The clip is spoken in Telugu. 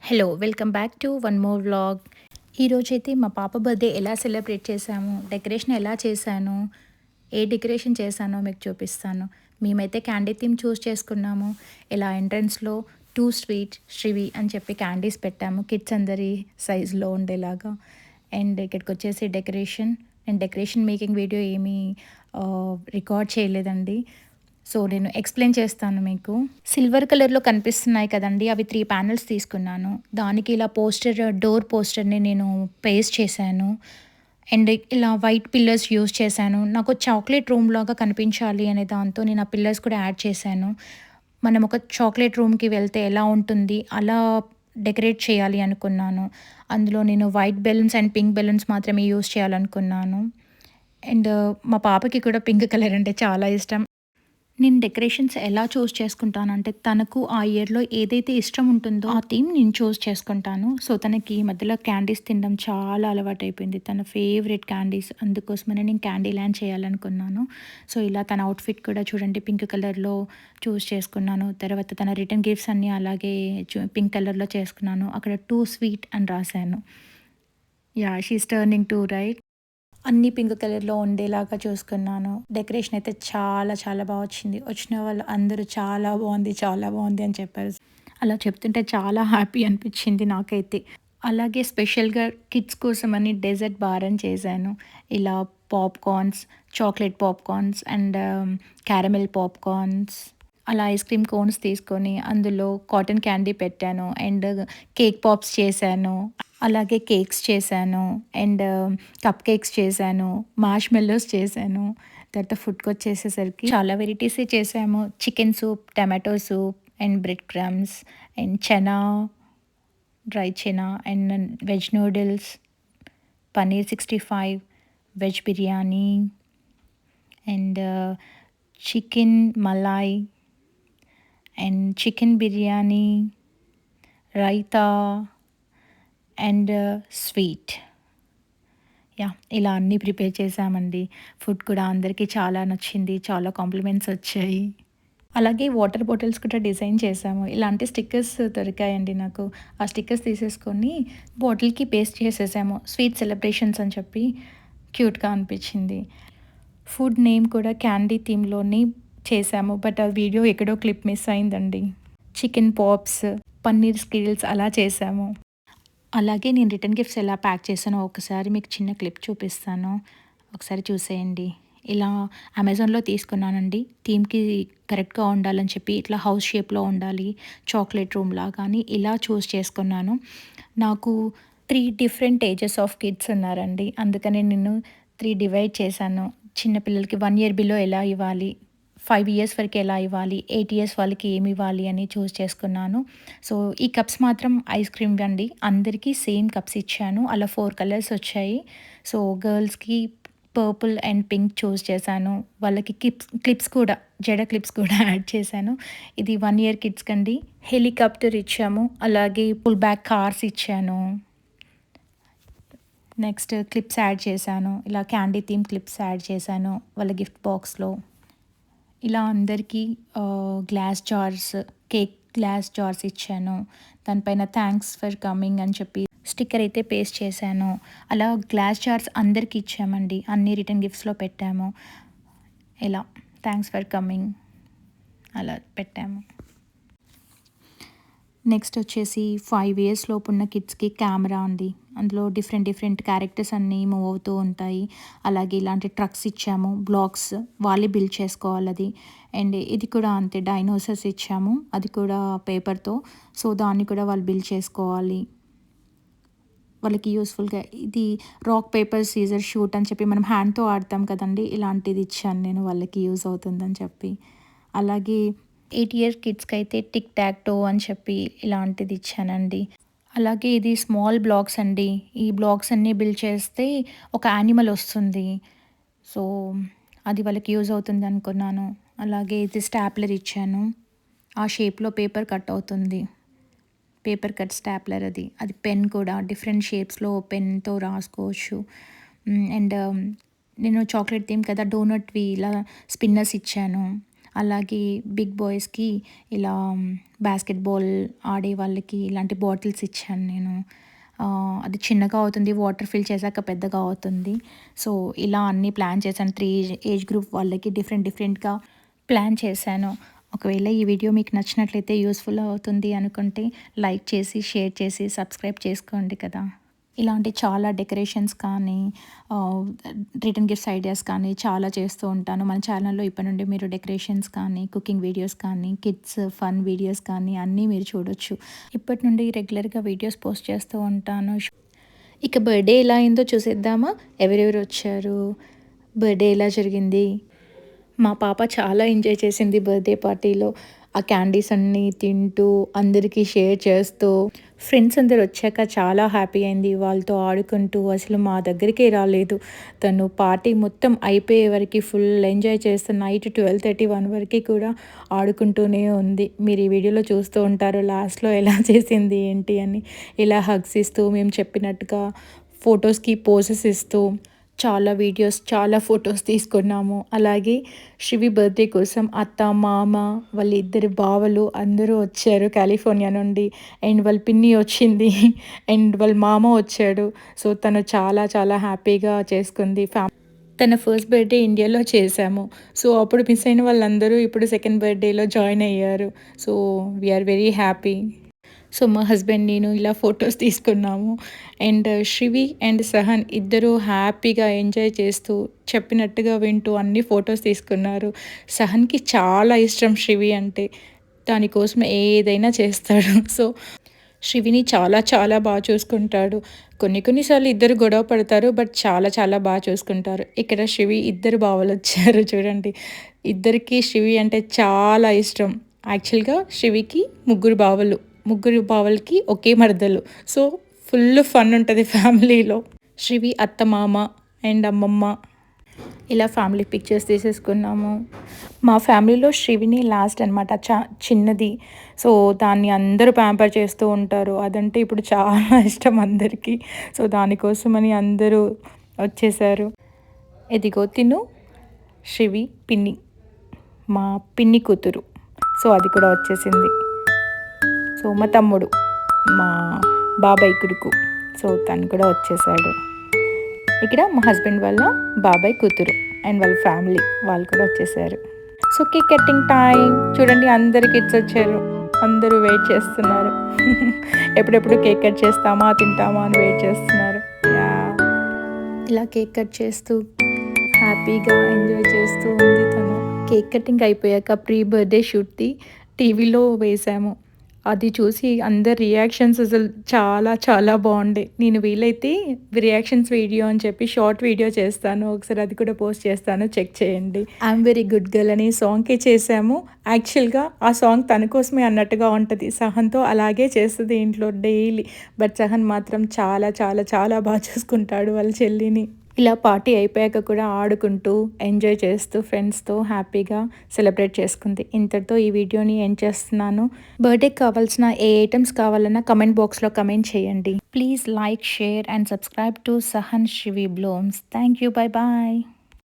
Hello! Welcome back to one more vlog. ఈరోజైతే మా పాప బర్త్‌డే ఎలా సెలబ్రేట్ చేశాము, డెకరేషన్ ఎలా చేశాను, ఏ డెకరేషన్ చేశానో మీకు చూపిస్తాను. మేమైతే క్యాండీ థీమ్ చూస్ చేసుకున్నాము. ఇలా ఎంట్రన్స్‌లో 'టూ స్వీట్ శ్రీవి' అని చెప్పి క్యాండీస్ పెట్టాము. కిడ్స్ అందరి సైజులో ఉండేలాగా. అండ్ ఇక్కడికొచ్చేసి డెకరేషన్. నేను డెకరేషన్ మేకింగ్ వీడియో ఏమీ రికార్డ్ చేయలేదండి. సో, నేను ఎక్స్‌ప్లెయిన్ చేస్తాను మీకు. సిల్వర్ కలర్‌లో కనిపిస్తున్నాయి కదండీ! అవి 3 ప్యానెల్స్ తీసుకున్నాను. దానికి ఇలా డోర్ పోస్టర్‌ని నేను పేస్ట్ చేశాను. అండ్ ఇలా వైట్ పిల్లర్స్ యూజ్ చేశాను. నాకు చాక్లేట్ రూమ్ లాగా కనిపించాలి అనే దాంతో నేను ఆ పిల్లర్స్ కూడా యాడ్ చేశాను. మనం ఒక చాక్లేట్ రూమ్‌కి వెళ్తే ఎలా ఉంటుంది, అలా డెకరేట్ చేయాలి అనుకున్నాను. అందులో నేను white balloons and pink balloons మాత్రమే యూజ్ చేయాలనుకున్నాను. అండ్ మా పాపకి కూడా పింక్ కలర్ అంటే చాలా ఇష్టం. నేను డెకరేషన్స్ ఎలా చూజ్ చేసుకుంటానంటే, తనకు ఆ ఇయర్‌లో ఏదైతే ఇష్టం ఉంటుందో, ఆ థీమ్ నేను చూజ్ చేసుకుంటాను. సో, తనకి ఈ మధ్యలో క్యాండీస్ తినడం చాలా అలవాటైపోయింది. తన ఫేవరెట్ క్యాండీస్. అందుకోసమనే నేను క్యాండీ ల్యాండ్ చేయాలనుకున్నాను. సో, ఇలా తన అవుట్‌ఫిట్ కూడా చూడండి పింక్ కలర్‌లో చూజ్ చేసుకున్నాను. తర్వాత తన రిటర్న్ గిఫ్ట్స్ అన్నీ అలాగే పింక్ కలర్‌లో చేసుకున్నాను. అక్కడ 'టూ స్వీట్' అని రాశాను. Yeah! She is turning 2 right. అన్నీ పింక్ కలర్‌లో ఉండేలాగా చూసుకున్నాను. డెకరేషన్ అయితే చాలా చాలా బా వచ్చింది. వచ్చిన వాళ్ళు అందరూ చాలా బావుంది అని చెప్పారు. అలా చెప్తుంటే చాలా హ్యాపీ అనిపించింది నాకైతే. అలాగే స్పెషల్‌గా కిడ్స్ కోసమని డెజర్ట్ బార్ అని చేశాను. ఇలా popcorns, chocolate popcorns and caramel popcorns, అలా ఐస్ క్రీమ్ కోన్స్ తీసుకొని అందులో కాటన్ క్యాండీ పెట్టాను. అండ్ కేక్ పాప్స్ చేశాను. అలాగే కేక్స్ చేశాను. అండ్ కప్ కేక్స్ చేశాను. మార్ష్‌మెల్లోస్ చేశాను. తర్వాత ఫుడ్‌కొచ్చేసేసరికి చాలా వెరైటీసే చేశాము. Chicken soup, tomato soup and bread crumbs and dry chana and veg noodles, paneer 65, veg biryani and chicken Malay and chicken biryani, raita and sweet. Yeah! ఇలా అన్నీ ప్రిపేర్ చేశామండి. ఫుడ్ కూడా అందరికీ చాలా నచ్చింది. చాలా కాంప్లిమెంట్స్ వచ్చాయి. అలాగే వాటర్ బాటిల్స్ కూడా డిజైన్ చేశాము. ఇలాంటి స్టిక్కర్స్ దొరికాయండి నాకు. ఆ స్టిక్కర్స్ తీసేసుకొని బాటిల్‌కి పేస్ట్ చేసేసాము. స్వీట్ సెలబ్రేషన్స్ అని చెప్పి క్యూట్‌గా అనిపించింది. ఫుడ్ నేమ్ కూడా క్యాండీ థీమ్‌లోని చేశాము. బట్ ఆ వీడియో ఎక్కడో క్లిప్ మిస్ అయిందండి. చికెన్ పాప్స్, పన్నీర్ స్కిల్స్ అలా చేశాము. అలాగే నేను రిటర్న్ గిఫ్ట్స్ ఎలా ప్యాక్ చేశానో ఒకసారి మీకు చిన్న క్లిప్ చూపిస్తాను. ఒకసారి చూసేయండి. ఇలా అమెజాన్‌లో తీసుకున్నానండి. థీమ్‌కి కరెక్ట్‌గా ఉండాలని చెప్పి ఇట్లా హౌస్ షేప్‌లో ఉండాలి. చాక్లేట్ రూమ్ లాగా అని ఇలా చూజ్ చేసుకున్నాను. నాకు 3 డిఫరెంట్ ఏజెస్ ఆఫ్ కిడ్స్ ఉన్నారండి. అందుకని నేను 3 డివైడ్ చేశాను. చిన్న పిల్లలకి 1 ఇయర్ బిలో ఎలా ఇవ్వాలి, 5 ఇయర్స్ వరకు ఎలా ఇవ్వాలి, 8 ఇయర్స్ వాళ్ళకి ఏమి ఇవ్వాలి అని చూజ్ చేసుకున్నాను. సో, ఈ కప్స్ మాత్రం ఐస్ క్రీమ్‌వి అండి. అందరికీ సేమ్ కప్స్ ఇచ్చాను. అలా 4 కలర్స్ వచ్చాయి. సో, గర్ల్స్‌కి పర్పుల్ అండ్ పింక్ చూజ్ చేశాను. వాళ్ళకి క్లిప్స్ కూడా జడ క్లిప్స్ కూడా యాడ్ చేశాను. ఇది 1 ఇయర్ కిడ్స్‌కండి. హెలికాప్టర్ ఇచ్చాము. అలాగే పుల్ బ్యాక్ కార్స్ ఇచ్చాను. నెక్స్ట్ క్లిప్స్ యాడ్ చేశాను. ఇలా క్యాండీ థీమ్ క్లిప్స్ యాడ్ చేశాను వాళ్ళ గిఫ్ట్ బాక్స్‌లో. ఇలా అందరికీ glass jars, cake glass jars ఇచ్చాను. దానిపైన థాంక్స్ ఫర్ కమింగ్ అని చెప్పి స్టిక్కర్ అయితే పేస్ట్ చేశాను. అలా గ్లాస్ జార్స్ అందరికి ఇచ్చామండి. అన్ని రిటర్న్ గిఫ్ట్స్‌లో పెట్టాము. ఇలా థాంక్స్ ఫర్ కమింగ్ అలా పెట్టాము. నెక్స్ట్ వచ్చేసి 5 ఇయర్స్ లోపున్న కిడ్స్‌కి కెమెరా అండి. అందులో డిఫరెంట్ క్యారెక్టర్స్ అన్నీ మూవ్ అవుతూ ఉంటాయి. అలాగే ఇలాంటి ట్రక్స్ ఇచ్చాము. బ్లాక్స్ వాళ్ళే బిల్డ్ చేసుకోవాలది. అండ్ ఇది కూడా అంతే డైనోసార్స్ ఇచ్చాము. అది కూడా పేపర్‌తో. సో, దాన్ని కూడా వాళ్ళు బిల్డ్ చేసుకోవాలి. వాళ్ళకి యూజ్‌ఫుల్‌గా ఇది రాక్, పేపర్, సీజర్ షూట్ అని చెప్పి మనం హ్యాండ్‌తో ఆడతాం కదండీ! ఇలాంటిది ఇచ్చాను నేను వాళ్ళకి యూజ్ అవుతుందని చెప్పి. అలాగే 8 ఇయర్ కిడ్స్‌కైతే టిక్ టాక్ టో అని చెప్పి ఇలాంటిది ఇచ్చానండి. అలాగే ఇది స్మాల్ బ్లాక్స్ అండి. ఈ బ్లాక్స్ అన్నీ బిల్డ్ చేస్తే ఒక యానిమల్ వస్తుంది. సో, అది వాళ్ళకి యూజ్ అవుతుంది అనుకున్నాను. అలాగే ఇది స్టాప్లర్ ఇచ్చాను. ఆ షేప్‌లో పేపర్ కట్ అవుతుంది. పేపర్ కట్ స్టాప్లర్ అది. అది పెన్ కూడా డిఫరెంట్ షేప్స్‌లో పెన్‌తో రాసుకోవచ్చు. అండ్ నేను చాక్లేట్ థీమ్ కదా! డోనట్‌వి ఇలా స్పిన్నర్స్ ఇచ్చాను. అలాగే బిగ్ బాయ్స్‌కి ఇలా బాస్కెట్‌బాల్ ఆడే వాళ్ళకి ఇలాంటి బాటిల్స్ ఇచ్చాను నేను. అది చిన్నగా అవుతుంది. వాటర్ ఫిల్ చేశాక పెద్దగా అవుతుంది. సో, ఇలా అన్నీ ప్లాన్ చేశాను. 3 ఏజ్ గ్రూప్ వాళ్ళకి డిఫరెంట్‌గా ప్లాన్ చేశాను. ఒకవేళ ఈ వీడియో మీకు నచ్చినట్లయితే యూజ్‌ఫుల్ అవుతుంది అనుకుంటే లైక్ చేసి, షేర్ చేసి, సబ్స్క్రైబ్ చేసుకోండి కదా! ఇలాంటి చాలా డెకరేషన్స్ కానీ రిటర్న్ గిఫ్ట్స్ ఐడియాస్ కానీ చాలా చేస్తూ ఉంటాను. మన ఛానల్‌లో ఇప్పటి నుండి మీరు డెకరేషన్స్ కానీ, కుకింగ్ వీడియోస్ కానీ, కిడ్స్ ఫన్ వీడియోస్ కానీ అన్నీ మీరు చూడొచ్చు. ఇప్పటి నుండి రెగ్యులర్‌గా వీడియోస్ పోస్ట్ చేస్తూ ఉంటాను. ఇక బర్త్‌డే ఎలా అయిందో చూసేద్దామా? ఎవరెవరు వచ్చారు? బర్త్‌డే ఎలా జరిగింది? మా పాప చాలా ఎంజాయ్ చేసింది బర్త్‌డే పార్టీలో. ఆ క్యాండీస్ అన్నీ తింటూ, అందరికీ షేర్ చేస్తూ, ఫ్రెండ్స్ అందరూ వచ్చాక చాలా హ్యాపీ అయింది. వాళ్ళతో ఆడుకుంటూ అసలు మా దగ్గరికే రాలేదు. తను పార్టీ మొత్తం అయిపోయే వరకి ఫుల్ ఎంజాయ్ చేస్తూ నైట్ 12:30, 1 వరకి కూడా ఆడుకుంటూనే ఉంది. మీరు ఈ వీడియోలో చూస్తూ ఉంటారు లాస్ట్‌లో ఎలా చేసింది ఏంటి అని. ఇలా హగ్స్ ఇస్తూ, మేము చెప్పినట్టుగా ఫోటోస్‌కి పోజెస్ ఇస్తూ చాలా వీడియోస్, చాలా ఫొటోస్ తీసుకున్నాము. అలాగే శివి బర్త్‌డే కోసం అత్త, మామ, వాళ్ళ ఇద్దరు బావలు అందరూ వచ్చారు కాలిఫోర్నియా నుండి. అండ్ వాళ్ళ పిన్ని వచ్చింది. అండ్ వాళ్ళ మామ వచ్చాడు. సో, తను చాలా చాలా హ్యాపీగా చేసుకుంది. తన ఫస్ట్ బర్త్‌డే ఇండియాలో చేశాము. సో, అప్పుడు మిస్ అయిన వాళ్ళందరూ ఇప్పుడు సెకండ్ బర్త్‌డేలో జాయిన్ అయ్యారు. So, we are very happy. So, మా హస్బెండ్, నేను ఇలా ఫొటోస్ తీసుకున్నాము. అండ్ శివి అండ్ సహన్ ఇద్దరూ హ్యాపీగా ఎంజాయ్ చేస్తూ, చెప్పినట్టుగా వింటూ అన్ని ఫొటోస్ తీసుకున్నారు. సహన్‌కి చాలా ఇష్టం శివి అంటే. దానికోసం ఏదైనా చేస్తాడు. సో, శివిని చాలా చాలా చూసుకుంటాడు. కొన్ని సార్లు ఇద్దరు గొడవ పడతారు. బట్ చాలా చాలా చూసుకుంటారు. ఇక్కడ శివి ఇద్దరు బావలొచ్చారు చూడండి. ఇద్దరికీ శివి అంటే చాలా ఇష్టం. యాక్చువల్‌గా శివికి ముగ్గురు బావలు. ముగ్గురు బావలకి ఒకే మరదలు. సో, ఫుల్ ఫన్ ఉంటది ఫ్యామిలీలో. శివి అత్త, మామ అండ్ అమ్మమ్మ ఇలా ఫ్యామిలీ పిక్చర్స్ తీసేసుకున్నాము. మా ఫ్యామిలీలో శ్రీవిని లాస్ట్ అనమాట. చిన్నది. సో, దాన్ని అందరూ ప్యాంపర్ చేస్తూ ఉంటారు. అదంటే ఇప్పుడు చాలా ఇష్టం అందరికీ. సో, దానికోసమని అందరూ వచ్చేసారు. ఇదిగో తిను శ్రీవి పిన్ని. మా పిన్ని కూతురు. సో, అది కూడా వచ్చేసింది. సో, మా తమ్ముడు, మా బాబాయ్ కొడుకు. సో, తను కూడా వచ్చేసాడు. ఇక్కడ మా హస్బెండ్ వాళ్ళ బాబాయ్ కూతురు అండ్ వాళ్ళ ఫ్యామిలీ వాళ్ళు కూడా వచ్చేసారు. So, cake cutting time. చూడండి, అందరు కిడ్స్ వచ్చారు. అందరూ వెయిట్ చేస్తున్నారు. ఎప్పుడెప్పుడు కేక్ కట్ చేస్తామా, తింటామా అని వెయిట్ చేస్తున్నారు. ఇలా కేక్ కట్ చేస్తూ హ్యాపీగా ఎంజాయ్ చేస్తూ ఉంది తను. కేక్ కటింగ్ అయిపోయాక ప్రీ బర్త్డే షూట్‌ది టీవీలో వేశాము. అది చూసి అందరి రియాక్షన్స్ అసలు చాలా చాలా బాగుండే. నేను వీలైతే రియాక్షన్స్ వీడియో అని చెప్పి షార్ట్ వీడియో చేస్తాను. ఒకసారి అది కూడా పోస్ట్ చేస్తాను, చెక్ చేయండి. ఐఎమ్ వెరీ గుడ్ గర్ల్ అని సాంగ్కే చేశాము. యాక్చువల్గా ఆ సాంగ్ తన కోసమే అన్నట్టుగా ఉంటుంది. సహన్తో అలాగే చేస్తుంది ఇంట్లో డైలీ. బట్ సహన్ మాత్రం చాలా చాలా చాలా బాగా చూసుకుంటాడు వాళ్ళ చెల్లిని. ఇలా పార్టీ అయిపోయాక కూడా ఆడుకుంటూ ఎంజాయ్ చేస్తూ ఫ్రెండ్స్తో హ్యాపీగా సెలబ్రేట్ చేసుకుంది. ఇంతటితో ఈ వీడియోని ఎండ్ చేస్తున్నాను. బర్త్డేకి కావాల్సిన ఏ ఐటమ్స్ కావాలన్నా కమెంట్ బాక్స్లో కమెంట్ చేయండి. Please like, share and subscribe to Sahan Shivi blooms. Thank you. Bye bye.